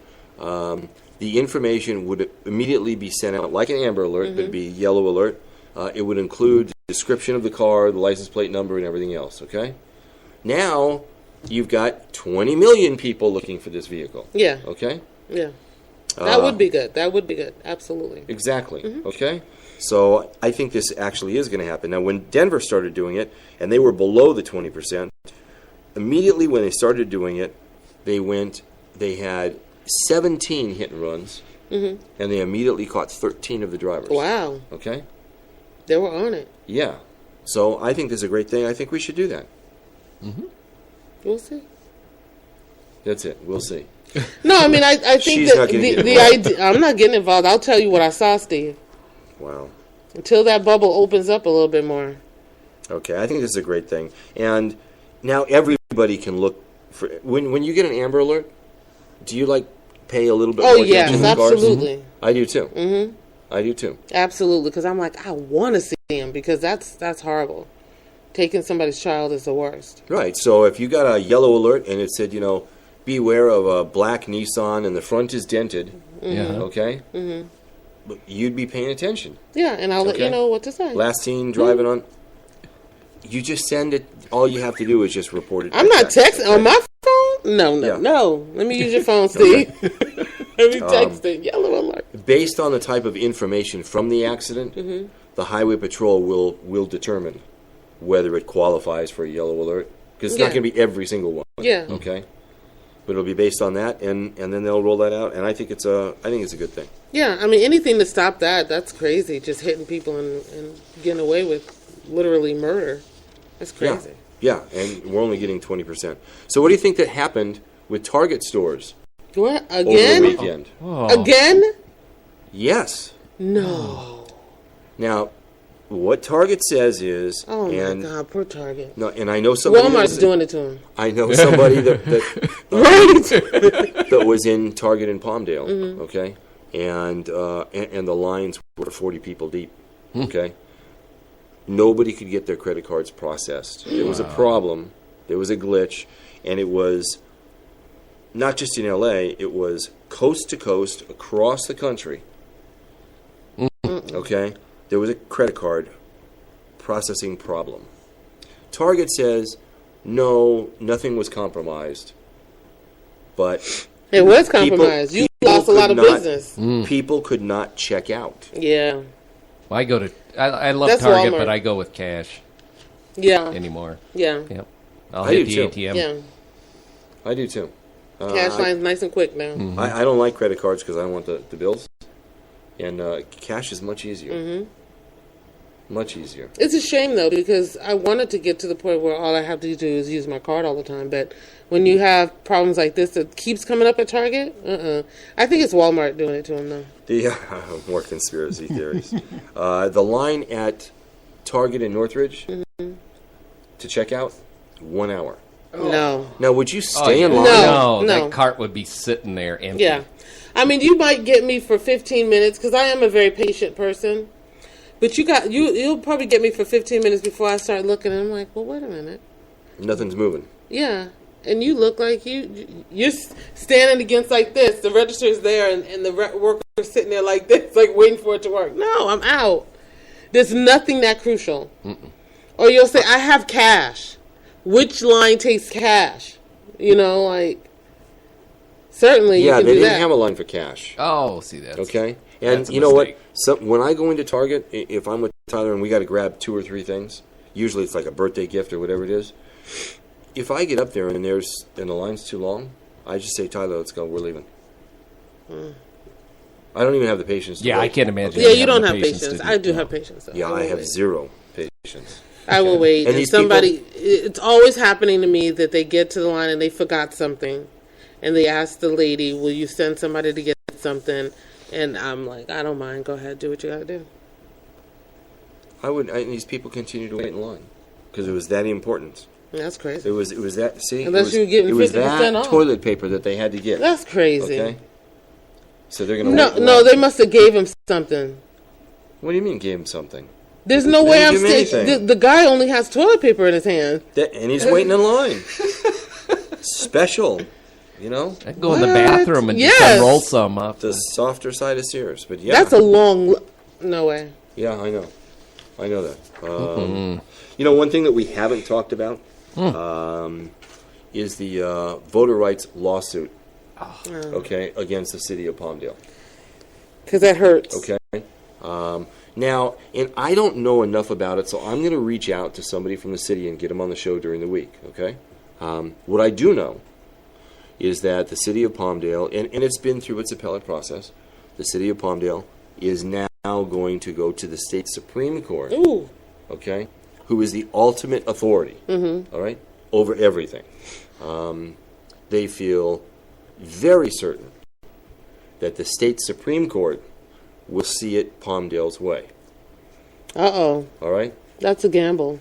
the information would immediately be sent out like an Amber Alert, but it'd be a yellow alert. It would include the description of the car, the license plate number, and everything else, okay? Now, you've got 20 million people looking for this vehicle. Yeah. Okay? Yeah. That would be good. That would be good. Absolutely. Exactly. Okay? So I think this actually is going to happen. Now, when Denver started doing it, and they were below the 20%, immediately when they started doing it, they had 17 hit and runs, and they immediately caught 13 of the drivers. Wow. Okay? They were on it. Yeah. So I think this is a great thing. I think we should do that. We'll see. That's it. We'll see. No, I mean, I think She's that the idea... I'm not getting involved. I'll tell you what I saw, Steve. Wow. Until that bubble opens up a little bit more. Okay, I think this is a great thing. And now everybody can look for... When you get an Amber Alert, do you, pay a little bit more attention to cars? Absolutely. I do, too. I do, too. Absolutely, because I'm like, I want to see him, because that's horrible. Taking somebody's child is the worst. Right, so if you got a yellow alert and it said, beware of a black Nissan and the front is dented, okay? But you'd be paying attention. Yeah, and I'll let you know what to say. Last seen driving on... You just send it. All you have to do is just report it. I'm not texting on my phone. No. Let me use your phone, Steve. Let me text it. Yellow alert. Based on the type of information from the accident, the Highway Patrol will determine whether it qualifies for a yellow alert. Because it's not going to be every single one. Yeah. Okay. But it'll be based on that, and then they'll roll that out. And I think it's a good thing. Yeah, I mean, anything to stop that's crazy. Just hitting people and getting away with literally murder. That's crazy. Yeah, and we're only getting 20%. So what do you think that happened with Target stores? What? Again? Over the weekend. Oh. Again? Yes. No. Now, What Target says is, oh my God, poor Target. No, and I know somebody. Walmart's doing it to him. I know somebody that that was in Target in Palmdale. Mm-hmm. Okay, and the lines were 40 people deep. Okay, nobody could get their credit cards processed. There was a problem. There was a glitch, and it was not just in L.A. It was coast to coast across the country. Okay. There was a credit card processing problem. Target says, no, nothing was compromised. But it was compromised. You lost a lot of business. People could not check out. Yeah. Well, I love That's Target, Walmart. but I go with cash. Yeah. Anymore. Yeah. Yep. I'll I hit do the too. ATM. Yeah. I do too. Cash line's nice and quick now. I don't like credit cards because I don't want the bills. And cash is much easier. Much easier. It's a shame, though, because I wanted to get to the point where all I have to do is use my card all the time. But when you have problems like this that keeps coming up at Target, I think it's Walmart doing it to them, though. More conspiracy theories. The line at Target in Northridge to check out, 1 hour. No. Now, would you stay in line? No. That cart would be sitting there empty. Yeah. I mean, you might get me for 15 minutes, because I am a very patient person. But you'll probably get me for 15 minutes before I start looking, and I'm like, well, wait a minute. Nothing's moving. Yeah, and you look like you're standing against like this. The register's there, and the worker's sitting there like this, like waiting for it to work. No, I'm out. There's nothing that crucial. Or you'll say, I have cash. Which line takes cash? Certainly you can do that. Yeah, they didn't have a line for cash. Oh, see that. Okay? And That's a you know mistake. what? When I go into Target, if I'm with Tyler and we got to grab 2 or 3 things, usually it's like a birthday gift or whatever it is. If I get up there and the line's too long, I just say, Tyler, let's go. We're leaving. I don't even have the patience to wait. I can't imagine. Yeah, you don't have patience. patience. I do have patience. So Yeah, I have zero patience. I will wait. And And these it's always happening to me that they get to the line and they forgot something. And they ask the lady, will you send somebody to get something? And I'm like, I don't mind. Go ahead. Do what you got to do. These people continue to wait in line because it was that important. That's crazy. It was that. See, Unless you were getting 50% it was that off. toilet paper that they had to get. That's crazy. Okay. So they're gonna wait in No, line. they must have gave him something. What do you mean gave him something? There's no They way didn't I'm give him staying. anything. The guy only has toilet paper in his hand. And he's waiting in line. Special, I'd go in the bathroom and Yes. just unroll some up. the softer side of Sears. But yeah, That's a long. No way. Yeah, I know that. One thing that we haven't talked about is the voter rights lawsuit. Okay, against the city of Palmdale. Because that hurts. Okay. Now, and I don't know enough about it, so I'm going to reach out to somebody from the city and get them on the show during the week. Okay. What I do know is that the city of Palmdale, and it's been through its appellate process, the city of Palmdale is now going to go to the state Supreme Court. Ooh. Okay, who is the ultimate authority, all right, over everything. They feel very certain that the state Supreme Court will see it Palmdale's way. Uh-oh. All right? That's a gamble.